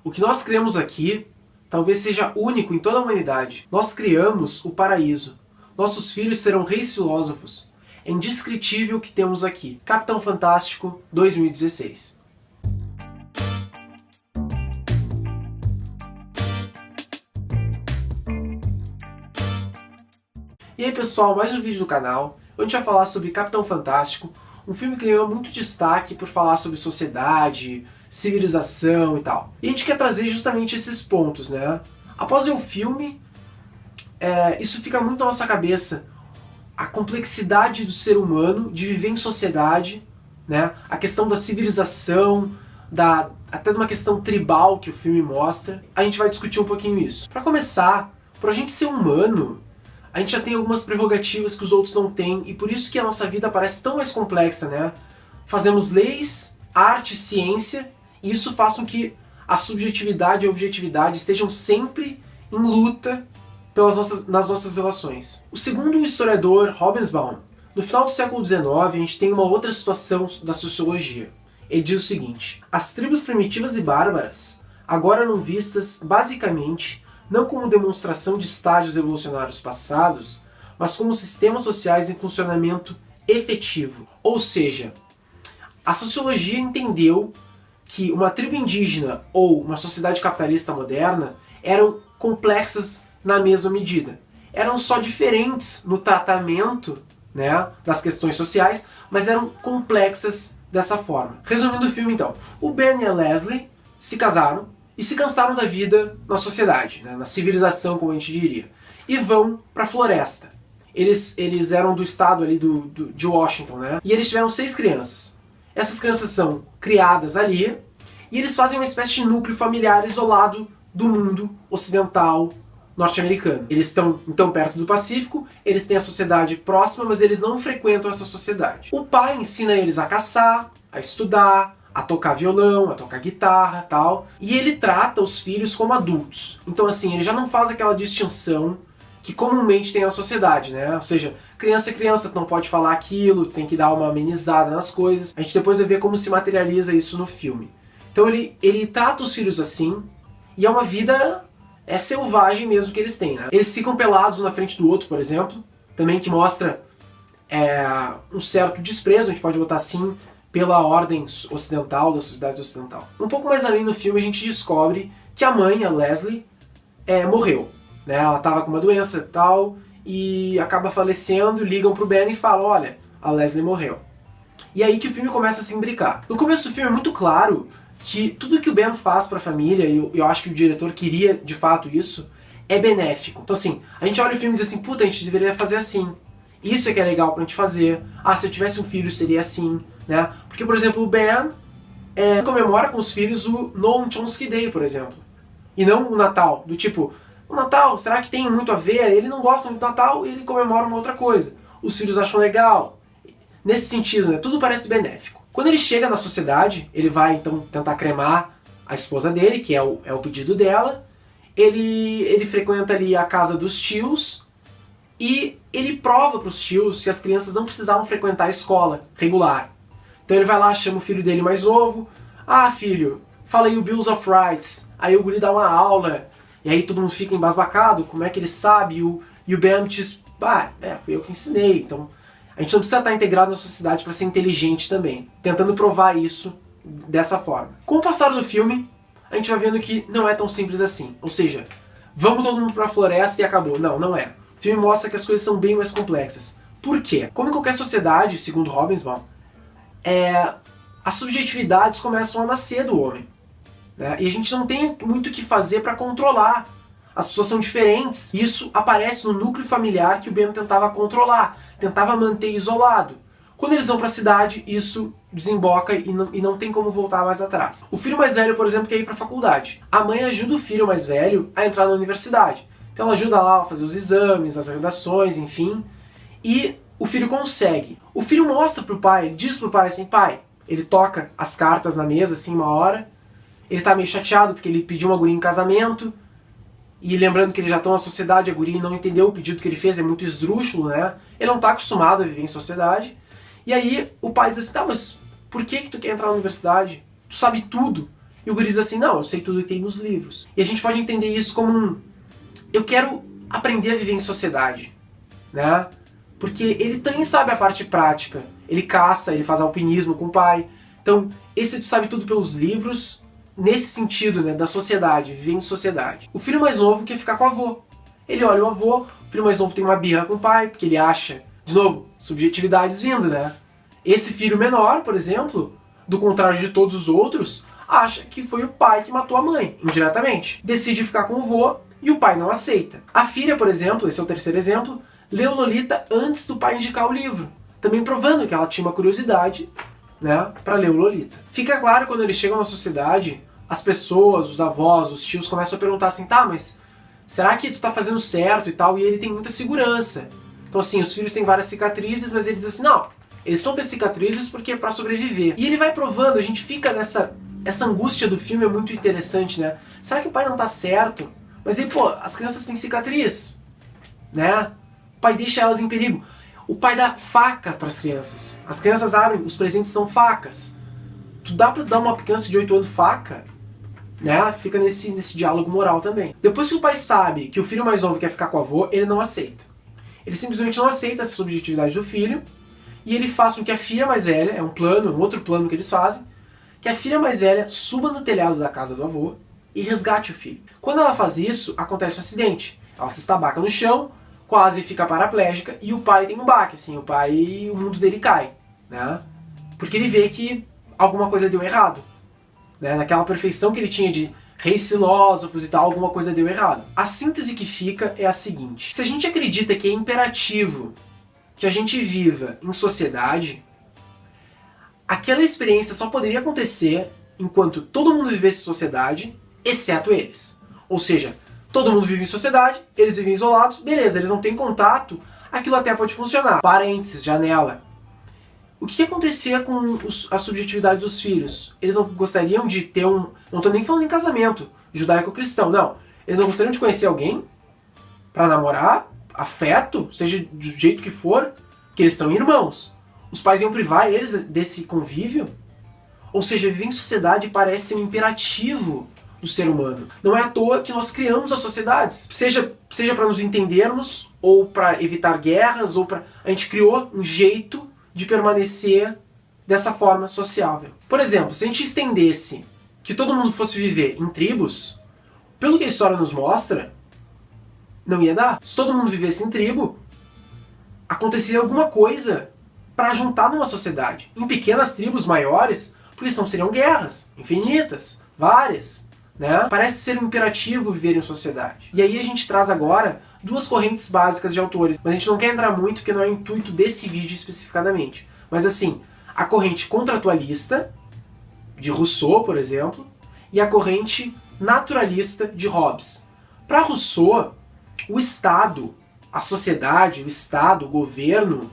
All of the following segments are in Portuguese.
O que nós criamos aqui talvez seja único em toda a humanidade. Nós criamos o paraíso. Nossos filhos serão reis filósofos. É indescritível o que temos aqui. Capitão Fantástico 2016. E aí pessoal, mais um vídeo do canal. Hoje a gente vai falar sobre Capitão Fantástico, um filme que ganhou muito destaque por falar sobre sociedade, civilização e tal. E a gente quer trazer justamente esses pontos, né? Após ver o filme, isso fica muito na nossa cabeça. A complexidade do ser humano, de viver em sociedade, né? A questão da civilização, até de uma questão tribal que o filme mostra. A gente vai discutir um pouquinho isso. Para começar, pra gente ser humano, a gente já tem algumas prerrogativas que os outros não têm, e por isso que a nossa vida parece tão mais complexa, né? Fazemos leis, arte, ciência, e isso faz com que a subjetividade e a objetividade estejam sempre em luta nas nossas relações. O segundo historiador, Hobsbawm, no final do século XIX, a gente tem uma outra situação da sociologia. Ele diz o seguinte: as tribos primitivas e bárbaras agora eram vistas basicamente não como demonstração de estágios evolucionários passados, mas como sistemas sociais em funcionamento efetivo. Ou seja, a sociologia entendeu que uma tribo indígena ou uma sociedade capitalista moderna eram complexas na mesma medida. Eram só diferentes no tratamento, né, das questões sociais, mas eram complexas dessa forma. Resumindo o filme então, o Ben e a Leslie se casaram e se cansaram da vida na sociedade, né, na civilização, como a gente diria, e vão para a floresta. Eles eram do estado ali de Washington, né, e eles tiveram 6 crianças. Essas crianças são criadas ali, e eles fazem uma espécie de núcleo familiar isolado do mundo ocidental norte-americano. Eles estão então perto do Pacífico, eles têm a sociedade próxima, mas eles não frequentam essa sociedade. O pai ensina eles a caçar, a estudar, a tocar violão, a tocar guitarra, tal, e ele trata os filhos como adultos. Então assim, ele já não faz aquela distinção que comumente tem na sociedade, né? Ou seja, criança é criança, tu não pode falar aquilo, tem que dar uma amenizada nas coisas. A gente depois vai ver como se materializa isso no filme. Então ele trata os filhos assim, e é uma vida selvagem mesmo que eles têm, né? Eles ficam pelados um na frente do outro, por exemplo, também que mostra um certo desprezo, a gente pode botar assim, pela ordem ocidental, da sociedade ocidental. Um pouco mais além no filme a gente descobre que a mãe, a Leslie, morreu, né? Ela estava com uma doença e tal, e acaba falecendo, ligam pro Ben e falam, olha, a Leslie morreu. E aí que o filme começa a se imbricar. No começo do filme é muito claro que tudo que o Ben faz para a família, e eu acho que o diretor queria de fato isso, é benéfico. Então assim, a gente olha o filme e diz assim, puta, a gente deveria fazer assim. Isso é que é legal pra gente fazer. Ah, se eu tivesse um filho seria assim, né? Porque, por exemplo, o Ben comemora com os filhos o Noam Chomsky Day, por exemplo. E não o Natal. Do tipo, o Natal, será que tem muito a ver? Ele não gosta muito do Natal e ele comemora uma outra coisa. Os filhos acham legal. Nesse sentido, né? Tudo parece benéfico. Quando ele chega na sociedade, ele vai então tentar cremar a esposa dele, que é o pedido dela. Ele frequenta ali a casa dos tios e ele prova para os tios que as crianças não precisavam frequentar a escola regular. Então ele vai lá, chama o filho dele mais novo. Ah, filho, fala aí o Bills of Rights. Aí o guri dá uma aula. E aí todo mundo fica embasbacado. Como é que ele sabe? E o Ben diz, fui eu que ensinei. Então a gente não precisa estar integrado na sociedade para ser inteligente também. Tentando provar isso dessa forma. Com o passar do filme, a gente vai vendo que não é tão simples assim. Ou seja, vamos todo mundo para a floresta e acabou. Não, não é. O filme mostra que as coisas são bem mais complexas. Por quê? Como em qualquer sociedade, segundo Hobsbawm, as subjetividades começam a nascer do homem, né? E a gente não tem muito o que fazer para controlar. As pessoas são diferentes. Isso aparece no núcleo familiar que o Ben tentava controlar, tentava manter isolado. Quando eles vão para a cidade, isso desemboca e não tem como voltar mais atrás. O filho mais velho, por exemplo, quer ir para a faculdade. A mãe ajuda o filho mais velho a entrar na universidade. Então ela ajuda lá a fazer os exames, as redações, enfim. E o filho consegue. O filho mostra pro pai, ele diz pro pai assim, pai, ele toca as cartas na mesa assim uma hora. Ele tá meio chateado porque ele pediu uma guria em casamento. E lembrando que eles já estão na sociedade, a guria não entendeu o pedido que ele fez, é muito esdrúxulo, né? Ele não tá acostumado a viver em sociedade. E aí o pai diz assim, tá, mas por que tu quer entrar na universidade? Tu sabe tudo. E o guri diz assim, não, eu sei tudo que tem nos livros. E a gente pode entender isso como eu quero aprender a viver em sociedade, né? Porque ele também sabe a parte prática. Ele caça, ele faz alpinismo com o pai. Então, esse sabe tudo pelos livros, nesse sentido, né, da sociedade, viver em sociedade. O filho mais novo quer ficar com o avô. Ele olha o avô, o filho mais novo tem uma birra com o pai, porque ele acha, de novo, subjetividades vindo, né? Esse filho menor, por exemplo, do contrário de todos os outros, acha que foi o pai que matou a mãe, indiretamente. Decide ficar com o avô e o pai não aceita. A filha, por exemplo, esse é o terceiro exemplo, leu Lolita antes do pai indicar o livro, também provando que ela tinha uma curiosidade, né, para ler o Lolita. Fica claro quando eles chegam na sociedade, as pessoas, os avós, os tios começam a perguntar assim, tá, mas será que tu tá fazendo certo e tal? E ele tem muita segurança. Então assim, os filhos têm várias cicatrizes, mas ele diz assim, não, eles estão tendo cicatrizes porque é pra sobreviver. E ele vai provando, a gente fica nessa... Essa angústia do filme é muito interessante, né? Será que o pai não tá certo? Mas aí, pô, as crianças têm cicatriz, né? O pai deixa elas em perigo. O pai dá faca para as crianças. As crianças abrem, os presentes são facas. Tu dá pra dar uma criança de 8 anos faca? Né? Fica nesse diálogo moral também. Depois que o pai sabe que o filho mais novo quer ficar com o avô, ele não aceita. Ele simplesmente não aceita essa subjetividade do filho e ele faz com que a filha mais velha, é um plano, um outro plano que eles fazem, que a filha mais velha suba no telhado da casa do avô e resgate o filho. Quando ela faz isso, acontece um acidente. Ela se estabaca no chão, quase fica paraplégica e o pai tem um baque, assim, o mundo dele cai, né? Porque ele vê que alguma coisa deu errado, né? Naquela perfeição que ele tinha de reis filósofos e tal, alguma coisa deu errado. A síntese que fica é a seguinte: se a gente acredita que é imperativo que a gente viva em sociedade, aquela experiência só poderia acontecer enquanto todo mundo vivesse em sociedade, exceto eles. Ou seja, todo mundo vive em sociedade, eles vivem isolados, beleza, eles não têm contato, aquilo até pode funcionar. Parênteses, janela. O que acontecia com a subjetividade dos filhos? Eles não gostariam de ter um... Não estou nem falando em casamento judaico-cristão, não. Eles não gostariam de conhecer alguém para namorar, afeto, seja do jeito que for, que eles são irmãos. Os pais iam privar eles desse convívio? Ou seja, viver em sociedade parece um imperativo do ser humano. Não é à toa que nós criamos as sociedades. Seja para nos entendermos, ou para evitar guerras, ou para... A gente criou um jeito de permanecer dessa forma sociável. Por exemplo, se a gente estendesse que todo mundo fosse viver em tribos, pelo que a história nos mostra, não ia dar. Se todo mundo vivesse em tribo, aconteceria alguma coisa para juntar numa sociedade. Em pequenas tribos maiores, porque senão seriam guerras infinitas, várias, né? Parece ser um imperativo viver em sociedade. E aí a gente traz agora duas correntes básicas de autores, mas a gente não quer entrar muito porque não é o intuito desse vídeo especificadamente. Mas assim, a corrente contratualista, de Rousseau, por exemplo, e a corrente naturalista de Hobbes. Para Rousseau, o Estado, a sociedade, o Estado, o governo,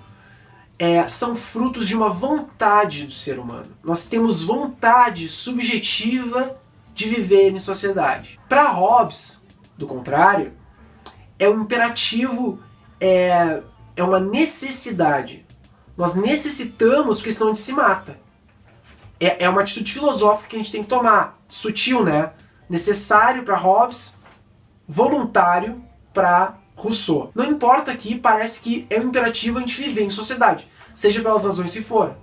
são frutos de uma vontade do ser humano. Nós temos vontade subjetiva de viver em sociedade. Para Hobbes, do contrário, é um imperativo, é uma necessidade. Nós necessitamos porque senão a gente se mata. É uma atitude filosófica que a gente tem que tomar. Sutil, né? Necessário para Hobbes, voluntário para Rousseau. Não importa que parece que é um imperativo a gente viver em sociedade, seja pelas razões que for.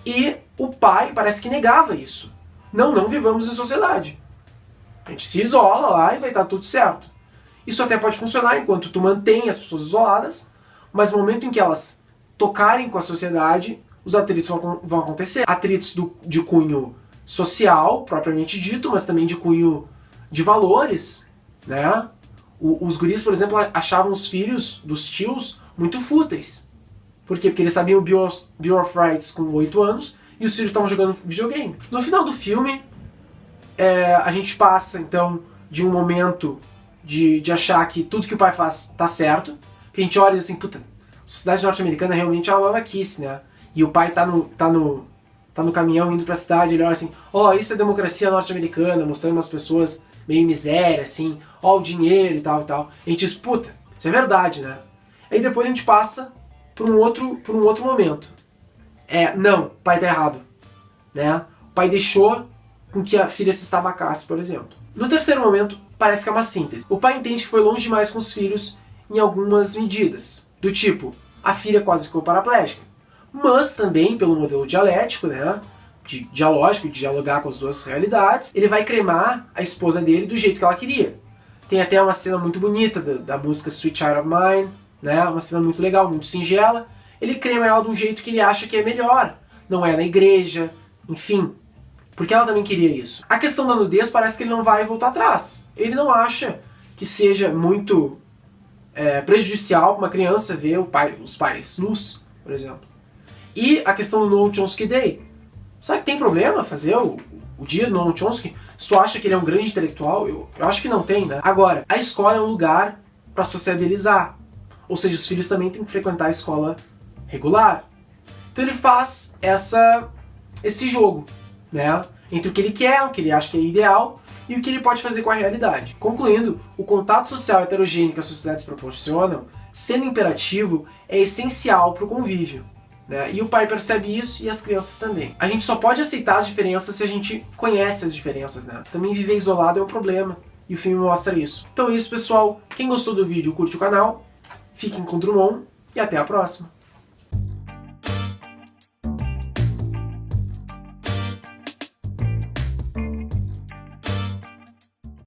E o pai parece que negava isso. Não vivamos em sociedade. A gente se isola lá e vai estar tudo certo. Isso até pode funcionar enquanto tu mantém as pessoas isoladas, mas no momento em que elas tocarem com a sociedade, os atritos vão acontecer. Atritos de cunho social, propriamente dito, mas também de cunho de valores, né? Os guris, por exemplo, achavam os filhos dos tios muito fúteis. Por quê? Porque eles sabiam o Bill of Rights com 8 anos e os filhos estavam jogando videogame. No final do filme, a gente passa, então, de um momento de achar que tudo que o pai faz tá certo, que a gente olha e diz assim, puta, a sociedade norte-americana realmente é uma babaquice, né? E o pai tá no caminhão indo pra cidade, ele olha assim, isso é democracia norte-americana, mostrando umas pessoas meio em miséria, assim, o dinheiro e tal e tal. E a gente diz, puta, isso é verdade, né? Aí depois a gente passa por um outro momento. Não, o pai tá errado, né? O pai deixou com que a filha se estabacasse, por exemplo. No terceiro momento, parece que é uma síntese. O pai entende que foi longe demais com os filhos em algumas medidas, do tipo, a filha quase ficou paraplégica, mas também pelo modelo dialético, né, dialógico, de dialogar com as duas realidades, ele vai cremar a esposa dele do jeito que ela queria. Tem até uma cena muito bonita da música Sweet Child of Mine, né, uma cena muito legal, muito singela. Ele crema ela de um jeito que ele acha que é melhor, não é na igreja, enfim, porque ela também queria isso. A questão da nudez parece que ele não vai voltar atrás. Ele não acha que seja muito prejudicial para uma criança ver os pais nus, por exemplo. E a questão do Noam Chomsky Day. Sabe que tem problema fazer o dia do Noam Chomsky? Se tu acha que ele é um grande intelectual, eu acho que não tem, né? Agora, a escola é um lugar para sociabilizar. Ou seja, os filhos também têm que frequentar a escola regular. Então ele faz esse jogo, né, entre o que ele quer, o que ele acha que é ideal e o que ele pode fazer com a realidade. Concluindo, o contato social heterogêneo que as sociedades proporcionam, sendo imperativo, é essencial para o convívio, né? E o pai percebe isso e as crianças também. A gente só pode aceitar as diferenças se a gente conhece as diferenças, né? Também viver isolado é um problema e o filme mostra isso. Então é isso, pessoal. Quem gostou do vídeo, curte o canal, fiquem com o Drummond e até a próxima.